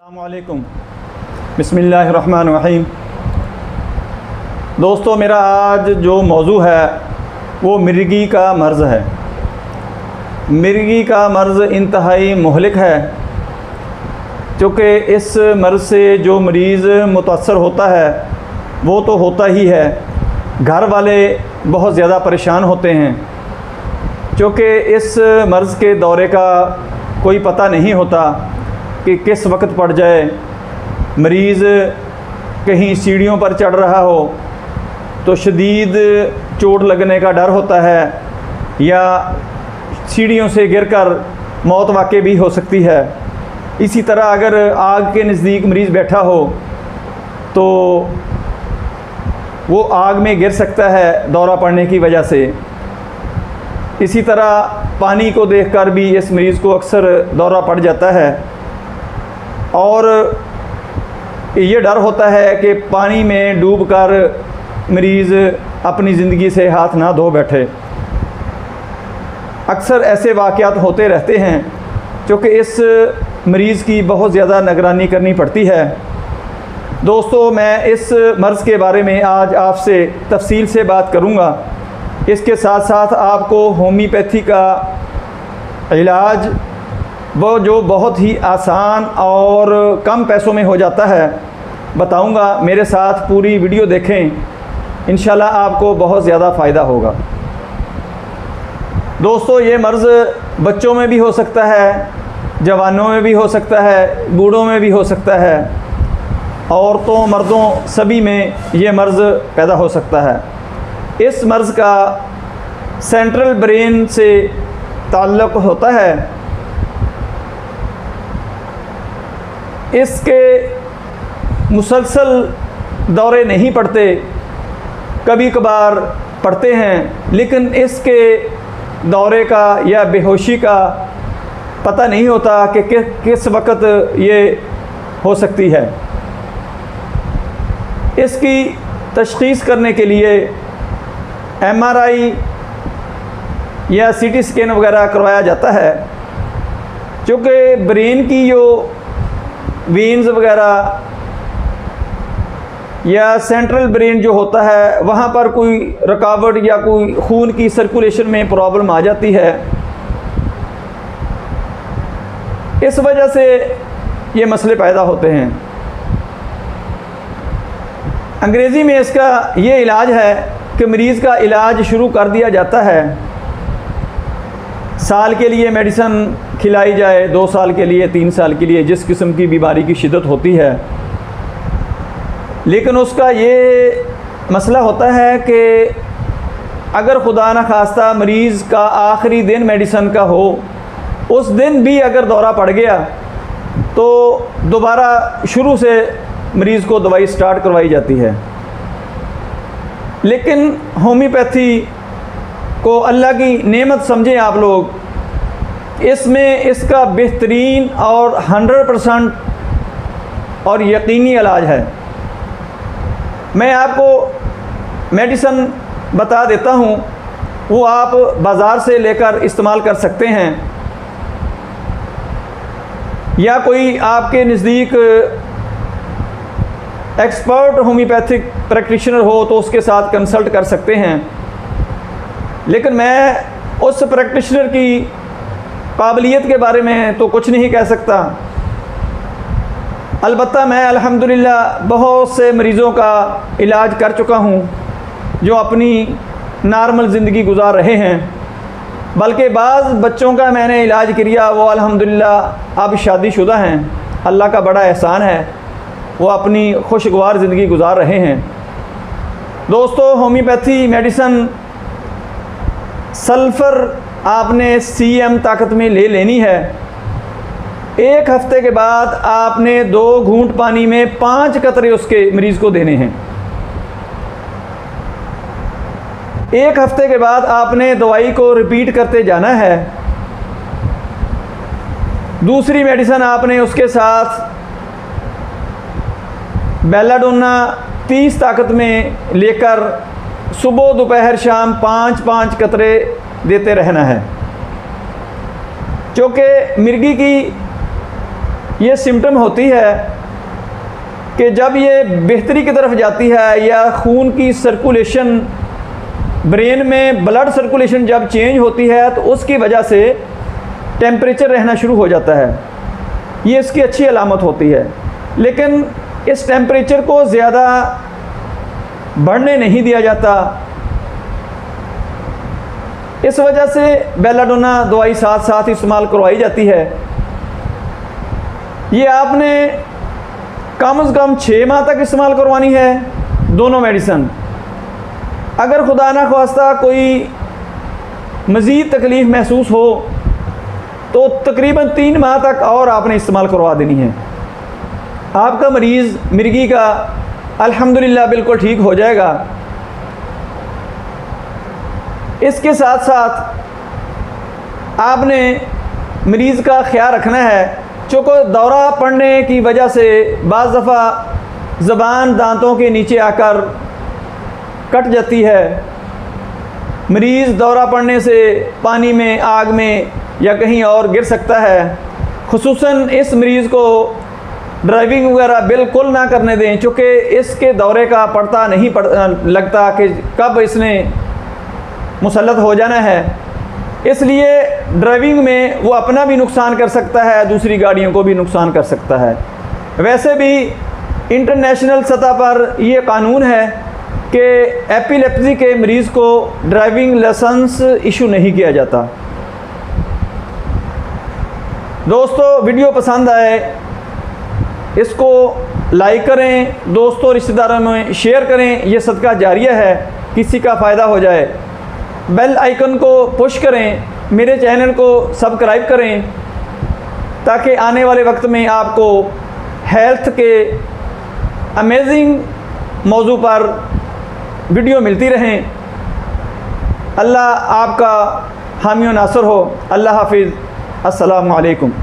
अस्सलामुअलैकुम बिस्मिल्लाहिर्रहमानिर्रहीम। दोस्तों, मेरा आज जो मौजू है वो मिर्गी का मर्ज़ है। मिर्गी का मर्ज़ इंतहाई मुहलिक है, क्योंकि इस मर्ज़ से जो मरीज़ मुतासर होता है वो तो होता ही है, घर वाले बहुत ज़्यादा परेशान होते हैं, क्योंकि इस मर्ज़ के दौरे का कोई पता नहीं होता कि किस वक्त पड़ जाए। मरीज़ कहीं सीढ़ियों पर चढ़ रहा हो तो शदीद चोट लगने का डर होता है, या सीढ़ियों से गिरकर मौत वाक़ई भी हो सकती है। इसी तरह अगर आग के नज़दीक मरीज़ बैठा हो तो वो आग में गिर सकता है दौरा पड़ने की वजह से। इसी तरह पानी को देखकर भी इस मरीज़ को अक्सर दौरा पड़ जाता है, और ये डर होता है कि पानी में डूबकर मरीज़ अपनी ज़िंदगी से हाथ ना धो बैठे। अक्सर ऐसे वाक़यात होते रहते हैं, क्योंकि इस मरीज़ की बहुत ज़्यादा निगरानी करनी पड़ती है। दोस्तों, मैं इस मर्ज़ के बारे में आज आपसे तफसील से बात करूँगा। इसके साथ साथ आपको होम्योपैथी का इलाज, वो जो बहुत ही आसान और कम पैसों में हो जाता है, बताऊंगा। मेरे साथ पूरी वीडियो देखें, इंशाल्लाह आपको बहुत ज़्यादा फ़ायदा होगा। दोस्तों, ये मर्ज़ बच्चों में भी हो सकता है, जवानों में भी हो सकता है, बूढ़ों में भी हो सकता है, औरतों मर्दों सभी में ये मर्ज़ पैदा हो सकता है। इस मर्ज़ का सेंट्रल ब्रेन से ताल्लुक़ होता है। इसके मुसलसल दौरे नहीं पड़ते, कभी कभार पड़ते हैं, लेकिन इसके दौरे का या बेहोशी का पता नहीं होता कि किस वक्त ये हो सकती है। इसकी तशख़ीस करने के लिए MRI या CT स्कैन वगैरह करवाया जाता है, क्योंकि ब्रेन की जो वेन्स वगैरह या सेंट्रल ब्रेन जो होता है, वहाँ पर कोई रुकावट या कोई खून की सर्कुलेशन में प्रॉब्लम आ जाती है। इस वजह से ये मसले पैदा होते हैं। अंग्रेज़ी में इसका ये इलाज है कि मरीज़ का इलाज शुरू कर दिया जाता है। साल के लिए मेडिसन खिलाई जाए, 2 साल के लिए, 3 साल के लिए, जिस किस्म की बीमारी की शिद्दत होती है। लेकिन उसका ये मसला होता है कि अगर खुदा न खास्ता मरीज़ का आखिरी दिन मेडिसन का हो, उस दिन भी अगर दौरा पड़ गया तो दोबारा शुरू से मरीज़ को दवाई स्टार्ट करवाई जाती है। लेकिन होम्योपैथी को अल्लाह की नेमत समझें आप लोग, इसमें इसका बेहतरीन और 100% और यकीनी इलाज है। मैं आपको मेडिसन बता देता हूँ, वो आप बाज़ार से लेकर इस्तेमाल कर सकते हैं, या कोई आपके नज़दीक एक्सपर्ट होम्योपैथिक प्रैक्टिशनर हो तो उसके साथ कंसल्ट कर सकते हैं। लेकिन मैं उस प्रैक्टिशनर की काबिलियत के बारे में तो कुछ नहीं कह सकता। अलबत्ता मैं अल्हम्दुलिल्लाह बहुत से मरीज़ों का इलाज कर चुका हूँ जो अपनी नॉर्मल ज़िंदगी गुजार रहे हैं। बल्कि बाज़ बच्चों का मैंने इलाज किया, वो अल्हम्दुलिल्लाह अब शादीशुदा हैं। अल्लाह का बड़ा एहसान है, वो अपनी खुशगवार ज़िंदगी गुजार रहे हैं। दोस्तों, होम्योपैथी मेडिसन सल्फ़र आपने CM ताकत में ले लेनी है। 1 हफ्ते के बाद आपने 2 घूंट पानी में 5 कतरे उसके मरीज़ को देने हैं। 1 हफ्ते के बाद आपने दवाई को रिपीट करते जाना है। दूसरी मेडिसन आपने उसके साथ बेलाडोना 30 ताकत में लेकर सुबह दोपहर शाम 5-5 कतरे देते रहना है, क्योंकि मिर्गी की ये सिम्टम होती है कि जब ये बेहतरी की तरफ जाती है या खून की सर्कुलेशन, ब्रेन में ब्लड सर्कुलेशन जब चेंज होती है तो उसकी वजह से टेम्परेचर रहना शुरू हो जाता है। ये इसकी अच्छी अलामत होती है। लेकिन इस टेम्परेचर को ज़्यादा बढ़ने नहीं दिया जाता। इस वजह से बेलाडोना दवाई साथ साथ इस्तेमाल करवाई जाती है। ये आपने कम से कम 6 माह तक इस्तेमाल करवानी है दोनों मेडिसन। अगर खुदा ना ख्वास्ता कोई मज़ीद तकलीफ़ महसूस हो तो तकरीबन 3 माह तक और आपने इस्तेमाल करवा देनी है। आपका मरीज़ मिर्गी का अल्हम्दुलिल्लाह बिल्कुल ठीक हो जाएगा। इसके साथ साथ आपने मरीज़ का ख्याल रखना है, चूँकि दौरा पड़ने की वजह से बाज़ दफ़ा ज़बान दांतों के नीचे आकर कट जाती है। मरीज़ दौरा पड़ने से पानी में, आग में या कहीं और गिर सकता है। खुसूसन इस मरीज़ को ड्राइविंग वगैरह बिल्कुल ना करने दें, चूँकि इसके दौरे का पता नहीं लगता कि कब इसने मुसल्लत हो जाना है। इसलिए ड्राइविंग में वो अपना भी नुकसान कर सकता है, दूसरी गाड़ियों को भी नुकसान कर सकता है। वैसे भी इंटरनेशनल सतह पर ये कानून है कि एपिलेप्सी के मरीज़ को ड्राइविंग लाइसेंस इशू नहीं किया जाता। दोस्तों, वीडियो पसंद आए इसको लाइक करें, दोस्तों रिश्तेदारों में शेयर करें। ये सदका जारिया है, किसी का फ़ायदा हो जाए। बेल आइकन को पुश करें, मेरे चैनल को सब्सक्राइब करें ताकि आने वाले वक्त में आपको हेल्थ के अमेजिंग मौजू पर वीडियो मिलती रहें। अल्लाह आपका हामी व नासर हो। अल्लाह हाफिज़। अस्सलामु अलैकुम।